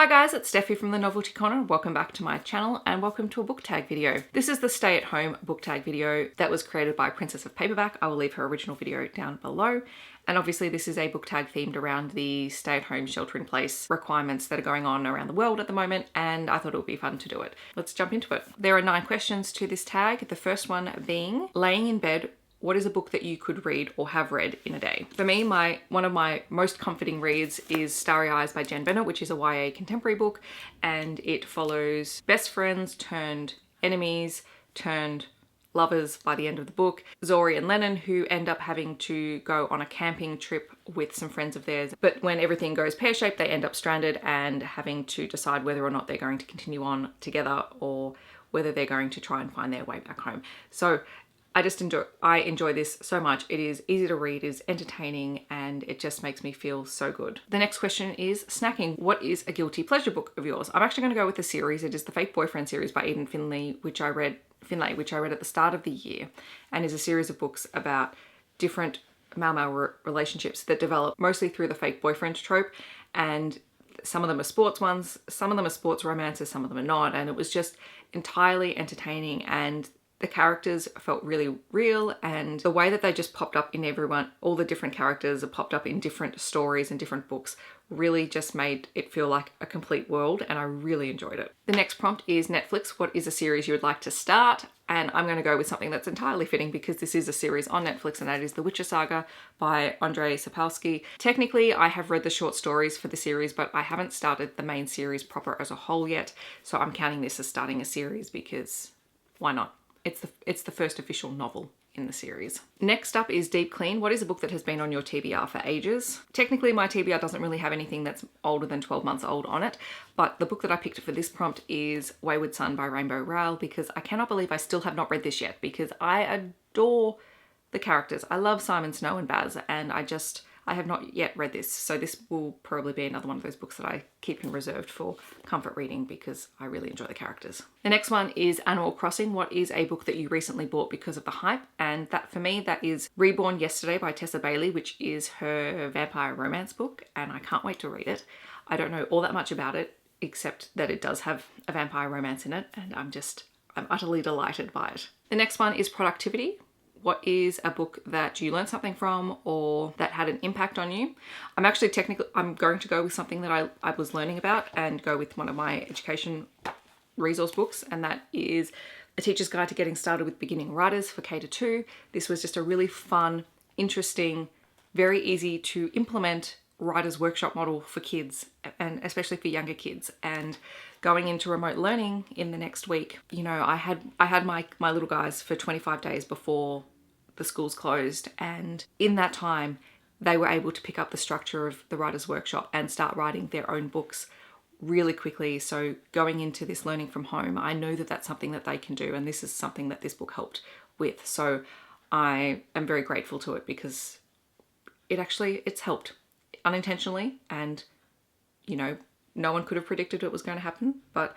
Hi guys, it's Steffi from the Novelty Corner. Welcome back to my channel and welcome to a book tag video. This is the stay-at-home book tag video that was created by Princess of Paperback. I will leave her original video down below. And obviously this is a book tag themed around the stay-at-home shelter-in-place requirements that are going on around the world at the moment, and I thought it would be fun to do it. Let's jump into it. There are 9 questions to this tag. The first one being, laying in bed, what is a book that you could read or have read in a day? For me, one of my most comforting reads is Starry Eyes by Jen Bennett, which is a YA contemporary book, and it follows best friends turned enemies turned lovers by the end of the book, Zori and Lennon, who end up having to go on a camping trip with some friends of theirs. But when everything goes pear-shaped, they end up stranded and having to decide whether or not they're going to continue on together or whether they're going to try and find their way back home. So I enjoy this so much. It is easy to read, it is entertaining, and it just makes me feel so good. The next question is snacking. What is a guilty pleasure book of yours? I'm actually going to go with the series. It is the Fake Boyfriend series by Eden Finlay, which I read at the start of the year, and is a series of books about different male-male relationships that develop mostly through the fake boyfriend trope, and some of them are sports ones, some of them are sports romances, some of them are not, and it was just entirely entertaining, and the characters felt really real, and the way that they just popped up in everyone, all the different characters that popped up in different stories and different books, really just made it feel like a complete world, and I really enjoyed it. The next prompt is Netflix. What is a series you would like to start? And I'm going to go with something that's entirely fitting because this is a series on Netflix, and that is The Witcher Saga by Andrzej Sapkowski. Technically, I have read the short stories for the series, but I haven't started the main series proper as a whole yet, so I'm counting this as starting a series because why not? It's the first official novel in the series. Next up is Deep Clean. What is a book that has been on your TBR for ages? Technically, my TBR doesn't really have anything that's older than 12 months old on it, but the book that I picked for this prompt is Wayward Son by Rainbow Rowell, because I cannot believe I still have not read this yet, because I adore the characters. I love Simon Snow and Baz, and I have not yet read this, so this will probably be another one of those books that I keep in reserved for comfort reading because I really enjoy the characters. The next one is Animal Crossing. What is a book that you recently bought because of the hype? And that, for me, that is Reborn Yesterday by Tessa Bailey, which is her vampire romance book, and I can't wait to read it. I don't know all that much about it, except that it does have a vampire romance in it, and I'm utterly delighted by it. The next one is Productivity. What is a book that you learned something from or that had an impact on you? I'm going to go with something that I was learning about and go with one of my education resource books, and that is A Teacher's Guide to Getting Started with Beginning Writers for K-2. This was just a really fun, interesting, very easy to implement writer's workshop model for kids, and especially for younger kids. And going into remote learning in the next week, you know, I had my little guys for 25 days before the schools closed, and in that time they were able to pick up the structure of the writer's workshop and start writing their own books really quickly. So going into this learning from home, I know that that's something that they can do, and this is something that this book helped with. So I am very grateful to it because it's helped unintentionally, and you know, no one could have predicted it was going to happen, but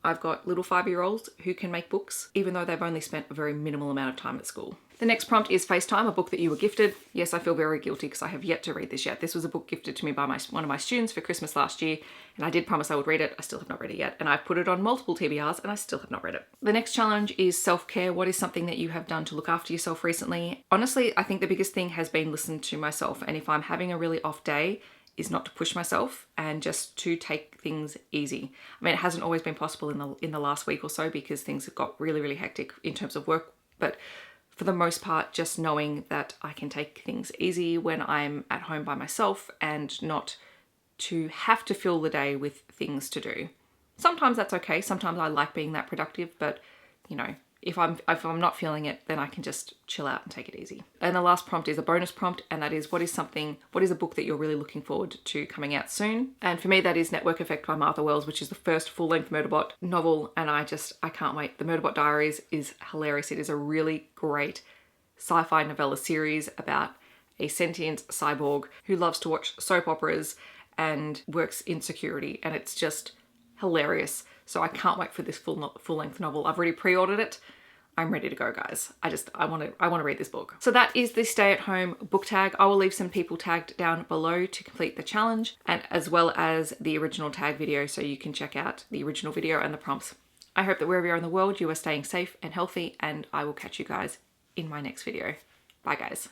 I've got little 5-year-olds who can make books even though they've only spent a very minimal amount of time at school. The next prompt is Facetime, a book that you were gifted. Yes, I feel very guilty because I have yet to read this yet. This was a book gifted to me by one of my students for Christmas last year, and I did promise I would read it. I still have not read it yet, and I've put it on multiple TBRs and I still have not read it. The next challenge is self-care. What is something that you have done to look after yourself recently? Honestly, I think the biggest thing has been listen to myself, and if I'm having a really off day, is not to push myself and just to take things easy. I mean, it hasn't always been possible in the last week or so because things have got really, really hectic in terms of work, but for the most part, just knowing that I can take things easy when I'm at home by myself and not to have to fill the day with things to do. Sometimes that's okay. Sometimes I like being that productive, but you know, if I'm not feeling it, then I can just chill out and take it easy. And the last prompt is a bonus prompt, and that is what is a book that you're really looking forward to coming out soon? And for me, that is Network Effect by Martha Wells, which is the first full-length Murderbot novel, and I can't wait. The Murderbot Diaries is hilarious. It is a really great sci-fi novella series about a sentient cyborg who loves to watch soap operas and works in security, and it's just hilarious. So I can't wait for this full-length novel. I've already pre-ordered it. I'm ready to go, guys. I want to read this book. So that is the stay-at-home book tag. I will leave some people tagged down below to complete the challenge, and as well as the original tag video, so you can check out the original video and the prompts. I hope that wherever you are in the world, you are staying safe and healthy, and I will catch you guys in my next video. Bye, guys.